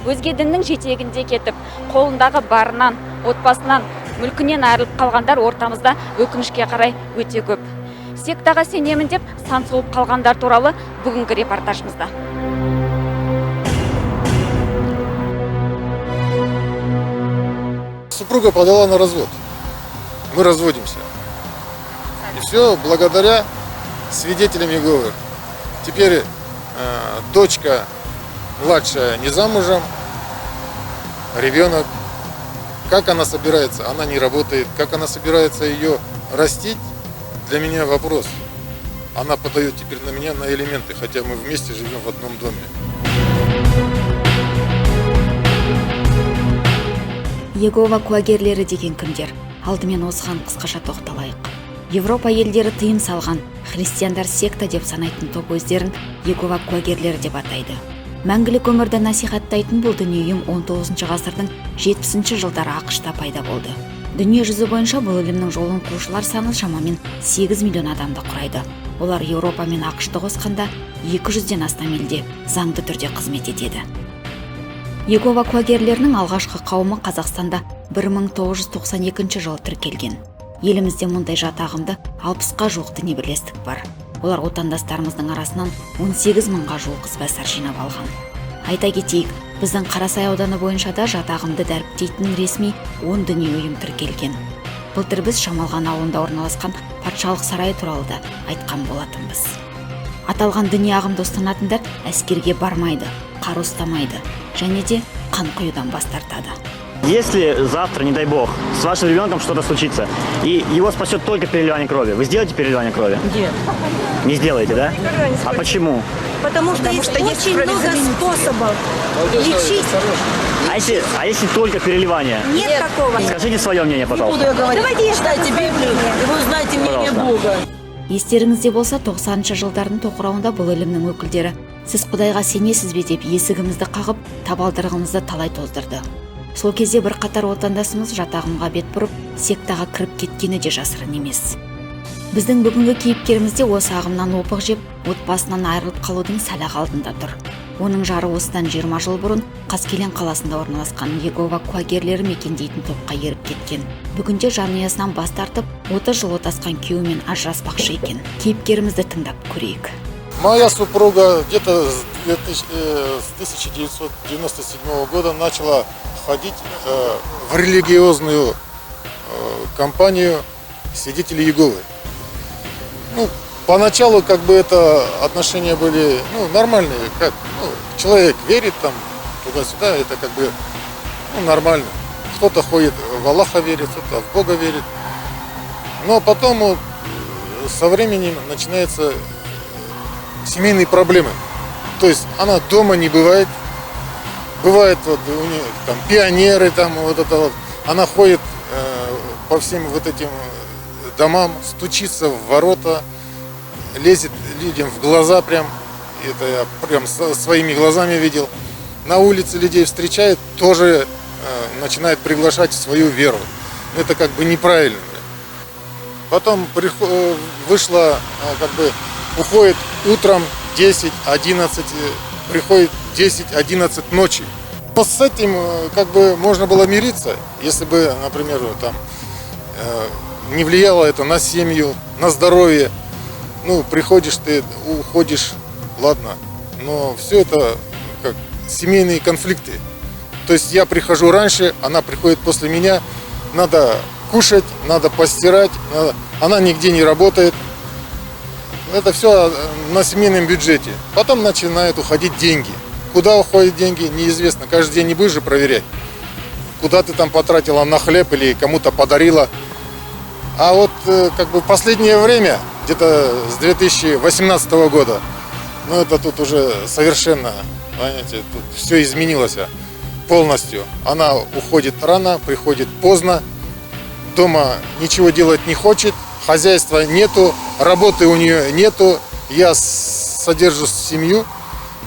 өзге діннің жетегінде кетіп, қолындағы барынан, отбасынан, мүлкінен айырылып қалғандар ортамызда өкінішке қарай өте көп. Сектаға сенемін деп сан соғып қалғандар туралы бүгінгі репортажымызда. Супруга подала на развод. Мы разводимся. И все благодаря свидетелям Иеговы. Теперь дочка младшая не замужем, ребенок. Как она собирается? Она не работает. Как она собирается ее растить? Для меня вопрос. Она подает теперь на меня на элементы, хотя мы вместе живем в одном доме. Иегова куәгерлері деген кімдер? Алдымен осыған қысқаша тоқталайық. Европа елдері тыйым салған христиандар секта деп санайтын топ өздерін Иегова куәгерлері деп атайды. Мәңгілік өмірді насихаттайтын бұл дүние ұйым 19 ғасырдың 70 жылдары ақш-та пайда болды. Дүние жүзі бойынша бұл ілімнің жолын қуушылар саны шамамен 8 миллион адамды құрайды. Олар Еуропа мен ақш-ты қосқанда 200-ден астам елде заңды түрде қызмет етеді. Иегова куәгерлерінің алғашқы қауымы Қазақстанда 1992 жылы тіркелген. Елімізде мұндай жат ағымды 60-қа жуық діни бірлестік бар. Олар отандастарымыздың арасынан 18 мыңға жуық ізбасар жинап алған. Айта кетейік, біздің Қарасай ауданы бойынша да жат ағымды дәріптейтін ресми 10 діни ұйым тіркелген. Былтыр біз Шамалған ауылында орналасқан патшалық сарайы туралы да айтқан болатынбыз. Аталған діни ағымды ұстанатындар әскерге бармайды, қару ұстамайды және де қан құюдан бас тартады. Если завтра, не дай бог, с вашим ребенком что-то случится, и его спасет только переливание крови, вы сделаете переливание крови? Нет. Не сделаете, да? А почему? Потому что есть очень много способов лечить. А если только переливание? Нет такого. Скажите свое мнение, пожалуйста. Буду я говорить. Давайте читайте Библию, и вы узнаете мнение Бога. Естеріңізде болса, 90-шы жылдардың тоқырауында бұл ілімнің өкілдері сіз Құдайға сенесіз бе деп есігімізді қағып, табалдырығымызды талай тоздырды. Сол кезде бір қатар отандасымыз жат ағымға бет бұрып, сектаға кіріп кеткені де жасырын емес. Біздің бүгінгі кейіпкеріміз де осы ағымнан опық жеп, отбасынан айырылып қалудың сәл-ақ алдында тұр. Оның жары осыдан 20 жыл бұрын Қаскелен қаласында орналасқан Иегова куәгерлері мекендейтін топқа еріп кеткен. Бүгінде жанұясынан бас тартып, 30 жыл отасқан күйеуімен ажыраспақшы екен. Кейіпкерімізді тыңдап көрейік. Моя супруга где-то с 1997 года начала ходить в религиозную компанию свидетелей Иеговы. Поначалу как бы это отношения были нормальные, как человек верит там туда-сюда, это как бы нормально. Кто-то ходит в Аллаха верит, кто-то в Бога верит. Но потом со временем начинаются семейные проблемы. То есть она дома не бывает. Бывает вот у нее там пионеры, там вот это вот. Она ходит по всем вот этим домам, стучится в ворота, лезет людям в глаза прям. Это я прям своими глазами видел. На улице людей встречает, тоже начинает приглашать в свою веру. Это как бы неправильно. Потом вышла, как бы уходит утром 10-11, приходит 10-11 ночи. С этим как бы можно было мириться, если бы, например, там не влияло это на семью, на здоровье. Приходишь ты, уходишь, ладно. Но все это как семейные конфликты. То есть я прихожу раньше, она приходит после меня. Надо кушать, надо постирать, она нигде не работает. Это все на семейном бюджете. Потом начинают уходить деньги. Куда уходят деньги, неизвестно. Каждый день не будешь же проверять, куда ты там потратила на хлеб или кому-то подарила. А вот как бы в последнее время, где-то с 2018 года, это тут уже совершенно, понимаете, тут все изменилось полностью. Она уходит рано, приходит поздно, дома ничего делать не хочет, хозяйства нету, работы у нее нету. Я содержу семью,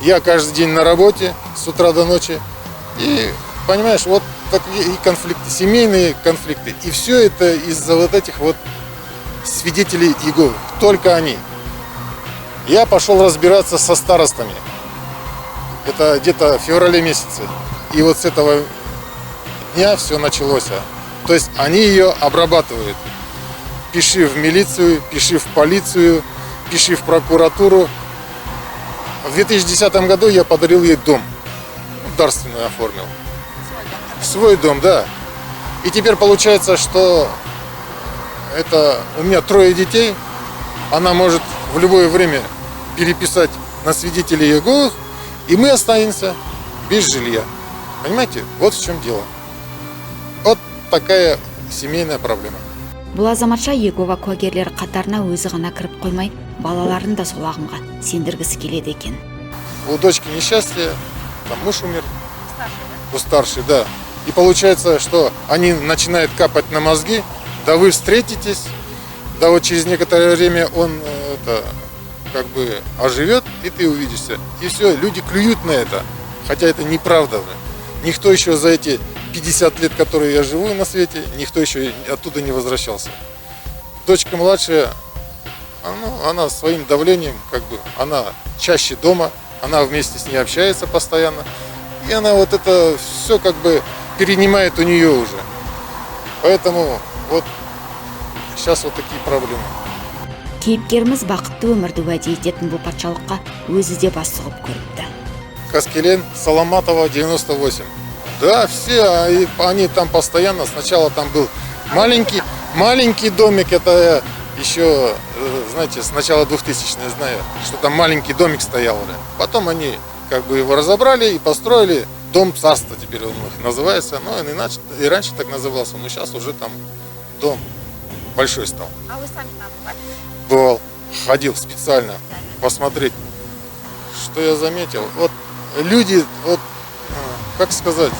я каждый день на работе с утра до ночи. И, понимаешь, вот такие конфликты, семейные конфликты. И все это из-за вот этих вот свидетелей Иеговы. Только они. Я пошел разбираться со старостами. Это где-то в феврале месяце. И вот с этого дня все началось. То есть они ее обрабатывают. Пиши в милицию, пиши в полицию, пиши в прокуратуру. В 2010 году я подарил ей дом. Дарственную оформил. Свой дом, да. И теперь получается, что это у меня 3 детей. Она может в любое время переписать на свидетелей Иеговы, и мы останемся без жилья. Понимаете? Вот в чем дело. Вот такая семейная проблема. Бұл азаматша Иегова куәгерлері қатарына өзі ғана кіріп қоймай, балаларын да сол ағымға сендіргісі келеді екен. У дочки несчастье, там муж умер, у старшей, да. И получается, что они начинают капать на мозги, да вы встретитесь, да вот через некоторое время он как бы оживет, и ты увидишься. И все, люди клюют на это, хотя это неправда. Никто еще за эти 50 лет, которые я живу на свете, никто еще оттуда не возвращался. Дочка младшая, она своим давлением, как бы, она чаще дома, она вместе с ней общается постоянно. И она вот это все как бы перенимает у нее уже. Поэтому вот сейчас вот такие проблемы. Кейіпкеріміз бақытты өмірді уәде ететін бұл патшалыққа өзі де бас сұғып көріпті. Каскелен, Саламатова, 98. Да, все, они там постоянно. Сначала там был маленький домик, это еще, знаете, с начала 2000-х знаю, что там маленький домик стоял. Потом они как бы его разобрали и построили дом царства, теперь он называется. Ну, и раньше так назывался, но сейчас уже там дом большой стал. А вы сами там бывали? Бывал, ходил специально посмотреть. Что я заметил? Вот люди, вот, как сказать,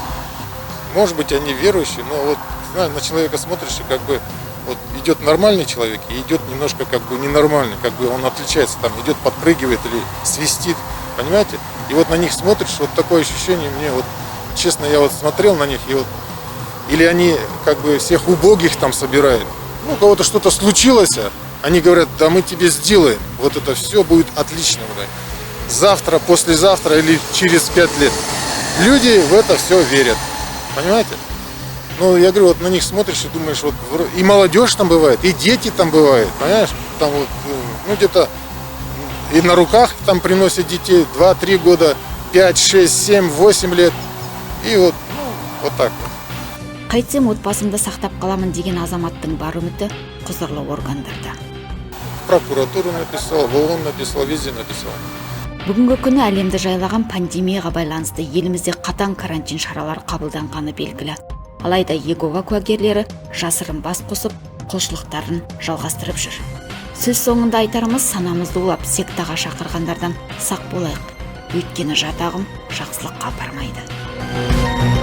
может быть, они верующие, но вот, знаешь, на человека смотришь, и как бы вот идет нормальный человек, и идет немножко как бы ненормальный, как бы он отличается, там идет, подпрыгивает или свистит, понимаете? И вот на них смотришь, вот такое ощущение мне, вот, честно, я вот смотрел на них, и вот, или они как бы всех убогих там собирают, ну, у кого-то что-то случилось, они говорят, да мы тебе сделаем, вот это все будет отлично, блядь. Завтра, послезавтра или через 5 лет. Люди в это все верят, понимаете? Ну, я говорю, вот на них смотришь и думаешь, вот и молодежь там бывает, и дети там бывают, понимаешь? Там вот, ну, где-то и на руках там приносят детей 2-3 года, 5, 6, 7, 8 лет. И вот, ну, вот так вот. Қайтсем отбасымды сақтап қаламын деген азаматтың бар үміті құзырлы органдарда. Прокуратуру написал, в ООН написал, везде написал. Бүгінгі күні әлемді жайлаған пандемияға байланысты елімізде қатаң карантин шаралары қабылданғаны белгілі. Алайда Иегова куәгерлері жасырын бас қосып, құлшылықтарын жалғастырып жүр. Сөз соңында айтарымыз, санамызды улап сектаға шақырғандардан сақ болайық. Өйткені жат ағым жақсылыққа апармайды.